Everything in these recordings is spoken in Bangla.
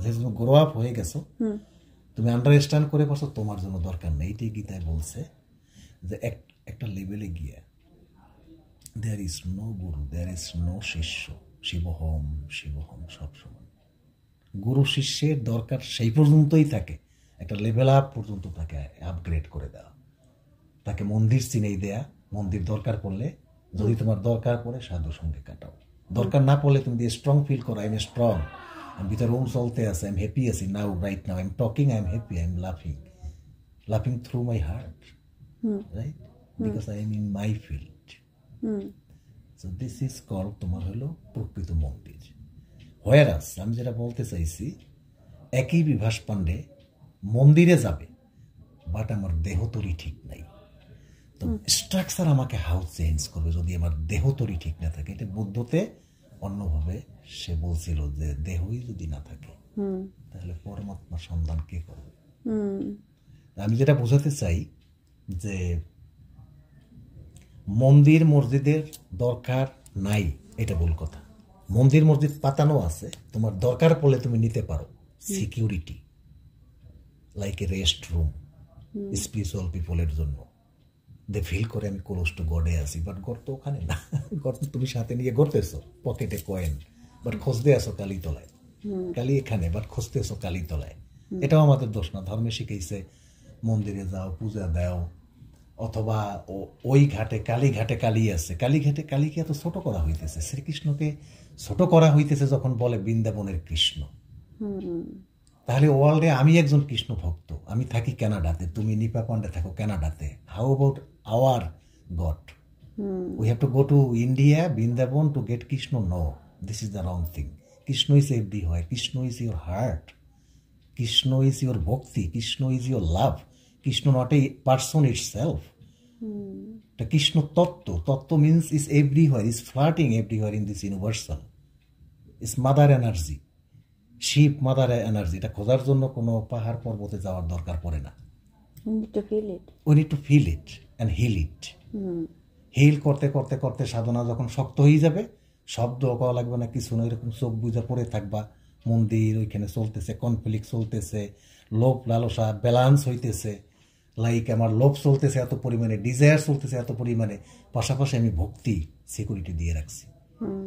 যেহেতু তুমি গ্রো আপ হয়ে গেছো, তুমি আন্ডারস্ট্যান্ড করে পারছো তোমার জন্য দরকার নেই। এইটাই গীতায় বলছে যে একটা লেভেলে গিয়ে there is no Guru, there is no শিষ্য, শিবহম শিবহম সবসময়। গুরু শিষ্যের দরকার সেই পর্যন্তই থাকে, একটা লেভেল আপ পর্যন্ত তাকে আপগ্রেড করে দেওয়া, তাকে মন্দির চিনেই দেয়া। মন্দির দরকার পড়লে, যদি তোমার দরকার পড়ে সাধুর সঙ্গে কাটাও, দরকার না পড়লে তুমি স্ট্রং ফিল করো, আই এম স্ট্রং, আমি ভিতরে ওম চলতে আছে, আই এম হ্যাপি আছি now, right now, I am talking, I am happy, I am লাফিং through my heart, right, because I am in my field. So this is called তোমার হলো প্রকৃত মন্দির। হোয়ারাস আমি যেটা বলতে চাইছি, একই বিভাস পাণ্ডে মন্দিরে যাবে, বাট আমার দেহতরি ঠিক নাই। তো স্ট্রাকচার আমাকে হাউ চেঞ্জ করবে যদি আমার দেহতরি ঠিক না থাকে। এটা বুদ্ধতে অন্যভাবে সে বলছিল যে দেহই যদি না থাকে তাহলে পরমাত্মার সন্ধান কে করবে। আমি যেটা বোঝাতে চাই যে মন্দির মসজিদের দরকার নাই, এটা ভুল কথা। মন্দির মসজিদ পাতানো আছে, তোমার দরকার পড়লে তুমি নিতে পারো। Security like a rest room spiritual পিপলের জন্য, দে ফিল করে আমি ক্লোজ টু গডে আছি, বাট গড তো ওখানে না। গড তুমি সাথে নিয়ে ঘুরতেছো, পকেটে কয়েন, বাট খুঁজতে আসো কালীতলায়, কালী এখানে, বাট খুঁজতে আসো কালীতলায়। এটাও আমাদের দোষ না। ধর্মে শিখেছে মন্দিরে যাও, পূজা দাও, অথবা ওই ঘাটে কালী আছে, কালীঘাটে কালীকে এত ছোট করা হইতেছে। শ্রীকৃষ্ণকে ছোট করা হইতেছে যখন বলে বৃন্দাবনের কৃষ্ণ। তাহলে ওয়ার্ল্ডে আমি একজন কৃষ্ণ ভক্ত, আমি থাকি কানাডাতে, তুমি নিপা পান্ডে থাকো কানাডাতে, how about our God? We have to go to India, Vrindavan to get Krishna? No, this is the wrong thing. Krishna is everywhere, Krishna is your heart, Krishna is your bhakti, Krishna is your love, Krishna not a person itself. Krishna tattva, tattva means is everywhere, is floating everywhere in this universal, is mother energy, Shiva mother energy. এটা খোঁজার জন্য কোনো পাহাড় পর্বতে যাওয়ার দরকার পড়ে না। We need to feel it and heal it. Heal করতে করতে করতে সাধনা যখন শক্ত হয়ে যাবে, শব্দ কওয়া লাগবে না, কিছু না, এরকম চোখ বুঝা পড়ে থাকবা। মন্দির ওইখানে চলতেছে, কনফ্লিক্ট চলতেছে, লোভ লালসা ব্যালান্স হইতেছে, লাইক আমার লোভ চলতেছে এত পরিমাণে, ডিজায়ার চলতেছে এত পরিমাণে, পাশাপাশি আমি ভক্তি সিকিউরিটি দিয়ে রাখছি।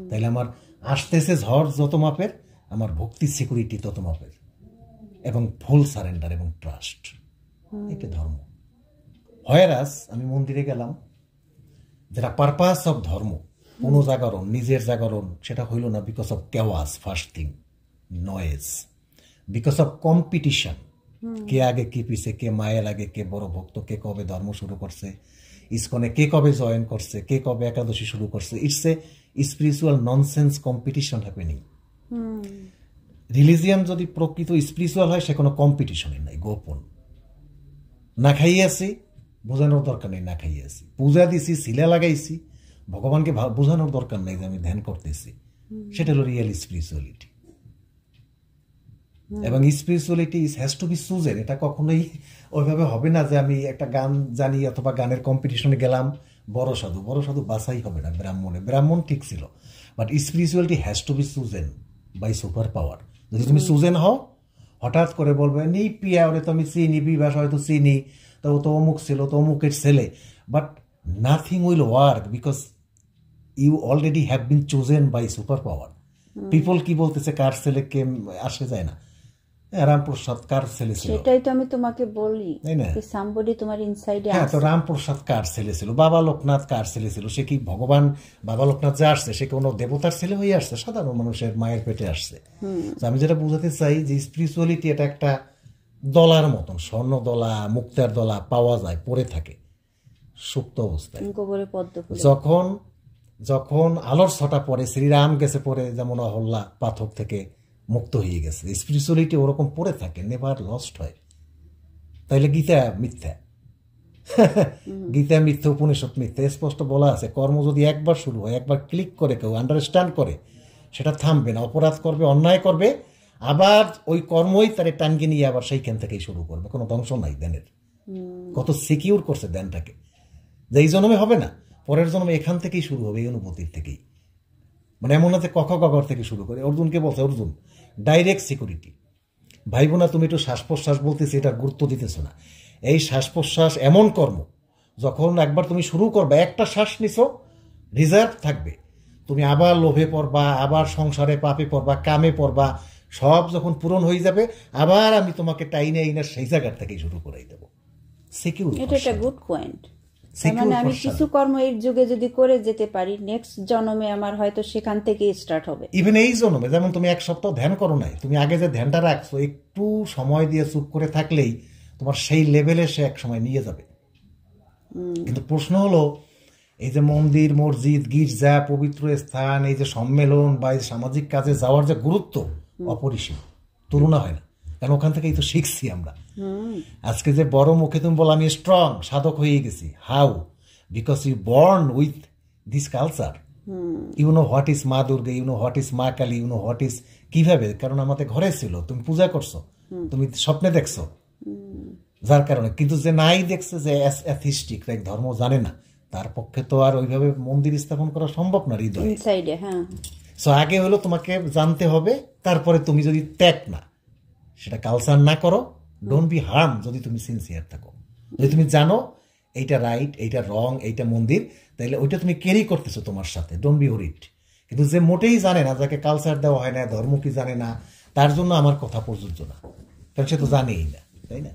তাইলে আমার আসতেছে ঝড় যত মাপের, আমার ভক্তি সিকিউরিটি তত মাপের, এবং ফুল সারেন্ডার এবং ট্রাস্ট। এটা ধর্ম। হয়রাস আমি মন্দিরে গেলাম, যেটা পারপাস অফ ধর্ম, পুনঃজাগরণ, নিজের জাগরণ, সেটা হইল না because of chaos, first thing, noise, because of competition, কে আগে কে পিছে, কে মায়ের আগে, কে বড় ভক্ত, কে কবে ধর্ম শুরু করছে, ইসকনে কে কবে জয়েন করছে, কে কবে একাদশী শুরু করছে। It's a spiritual nonsense competition happening. Religion যদি প্রকৃত স্পিরিচুয়াল হয়, সে কোনো কম্পিটিশনই নাই, গোপন। না খাইয়ে আছি, বোঝানোর দরকার নেই না খাইয়ে আছি, পূজা দিছি, শিলা লাগাইছি, ভগবানকে বোঝানোর দরকার নেই যে আমি ধ্যান করতেছি। সেটা হলো রিয়েল স্পিরিচুয়ালিটি। এবং spirituality has to be chosen. এটা কখনোই ওইভাবে হবে না যে আমি একটা গান জানি অথবা গানের কম্পিটিশনে গেলাম, বড় সাধু বাছাই হবে না। ব্রাহ্মণ ঠিক ছিল, but spirituality has to be chosen by super power. যদি তুমি চুজেন হও, হঠাৎ করে বলবে নি পিয়া, ওরে তো আমি চিনি, বিবাস হয়তো চিনি, তো ও তো অমুক ছিল, তো অমুকের ছেলে, but nothing will work because you already have been chosen by super power. People কি বলতেছে, কার ছেলে কে আসে যায় না, রামপ্রসাদ কার ছেলে ছিল, সেটাই তো আমি তোমাকে বলি, সামবডি তোমার ইনসাইডে আছে। হ্যাঁ, তো রামপ্রসাদ কার ছেলে ছিল, বাবা লোকনাথ কার ছেলে ছিল, সে কি ভগবান? বাবা লোকনাথ যে আসছে, সে কোনো দেবতার ছেলে হয়ে আসছে? সাধারণ মানুষের মায়ের পেটে আসছে। আমি যেটা বুঝাতে চাই যে স্পিরিচুয়ালিটি এটা একটা দলার মতন, স্বর্ণ দলা, মুক্তার দলা পাওয়া যায়, পড়ে থাকে সুপ্ত অবস্থায়। যখন যখন আলোর ছটা পরে, শ্রীরাম গেছে পরে, যেমন অহল্যা পাথর থেকে মুক্ত হয়ে গেছে, স্পিরিচুয়ালিটি ওরকম পড়ে থাকে, নেভার লস্ট হয়। তাইলে গীতা মিথ্যা? গীতা মিথ্যা, উপনিষদ মিথ্যা, স্পষ্ট বলা আছে। কর্ম যদি একবার শুরু হয়, একবার ক্লিক করে কেউ আন্ডারস্ট্যান্ড করে, সেটা থামবে না, অপরাধ করবে, অন্যায় করবে, আবার ওই কর্মই তারে টানকে নিয়ে আবার সেইখান থেকেই শুরু করবে। কোনো ধ্বংস নাই ধ্যানের। কত সিকিউর করছে ধ্যানটাকে, যে এই জন্মে হবে না, পরের জন্মে এখান থেকেই শুরু হবে, এই অনুভূতির থেকেই। মানে এমন আছে কখ গগর থেকে শুরু করে। অর্জুনকে বলছে, অর্জুন ডাইরেক্ট সিকিউরিটি, ভাইবো না তুমি একটু শ্বাস প্রশ্বাস বলতেছি, এটা গুরুত্ব দিতেছো না। এই শ্বাস প্রশ্বাস এমন কর্ম, যখন একবার তুমি শুরু করবে, একটা শ্বাস নিছো রিজার্ভ থাকবে, তুমি আবার লোভে পড়বা, আবার সংসারে পাপে পড়বা, কামে পড়বা, সব যখন পূরণ হয়ে যাবে আবার আমি তোমাকে টাইনে আইনা সেই জায়গার থেকেই শুরু করাই দেবো। সিকিউর, এটা একটা গুড পয়েন্ট। মানে আমি কিছু কর্ম এই যুগে যদি করে যেতে পারি, নেক্সট জন্মে আমার হয়তো সেখান থেকে স্টার্ট হবে। ইভেন এই জন্মে, যেমন তুমি এক সপ্তাহ ধ্যান করো নাই, তুমি আগে যে ধ্যানটা রাখছো, একটু সময় দিয়ে চুপ করে থাকলেই তোমার সেই লেভেলে সে এক সময় নিয়ে যাবে। কিন্তু প্রশ্ন হলো, এই যে মন্দির, মসজিদ, গির্জা, পবিত্র স্থান, এই যে সম্মেলন বা এই সামাজিক কাজে যাওয়ার যে গুরুত্ব অপরিসীম, তুলনা হয় না। কারণ ওখান থেকেই তো শিখছি আমরা। আজকে যে বড় মুখে তুমি বলো আমি স্ট্রং সাধক হয়ে গেছি, how? Because you born with this culture. You know what is Ma Durga, you know what is Ma Kali, you know what is, কিভাবে? কারণ আমাদের ঘরে ছিল, তুমি পূজা করছো, তুমি স্বপ্নে দেখছো, যার কারণে। কিন্তু যে নাই দেখছে, যে অ্যাথিস্টিক, ধর্ম জানে না, তার পক্ষে তো আর ওইভাবে মন্দির স্থাপন করা সম্ভব না হৃদয়ে। সো আগে হলো তোমাকে জানতে হবে, তারপরে তুমি যদি ত্যাগ না, সেটা কালচার না করো, ডোন্ট বি হার্ম, যদি তুমি সিনসিয়ার থাকো, যদি তুমি জানো এইটা রাইট, এইটা রং, এইটা মন্দির, তাইলে ওইটা তুমি ক্যারি করতেছো তোমার সাথে, ডোন্ট বি ওরিড। কিন্তু যে মোটেই জানে না, যাকে কালচার দেওয়া হয় না, ধর্ম কি জানে না, তার জন্য আমার কথা প্রযোজ্য না, কারণ সে তো জানেই না, তাই না?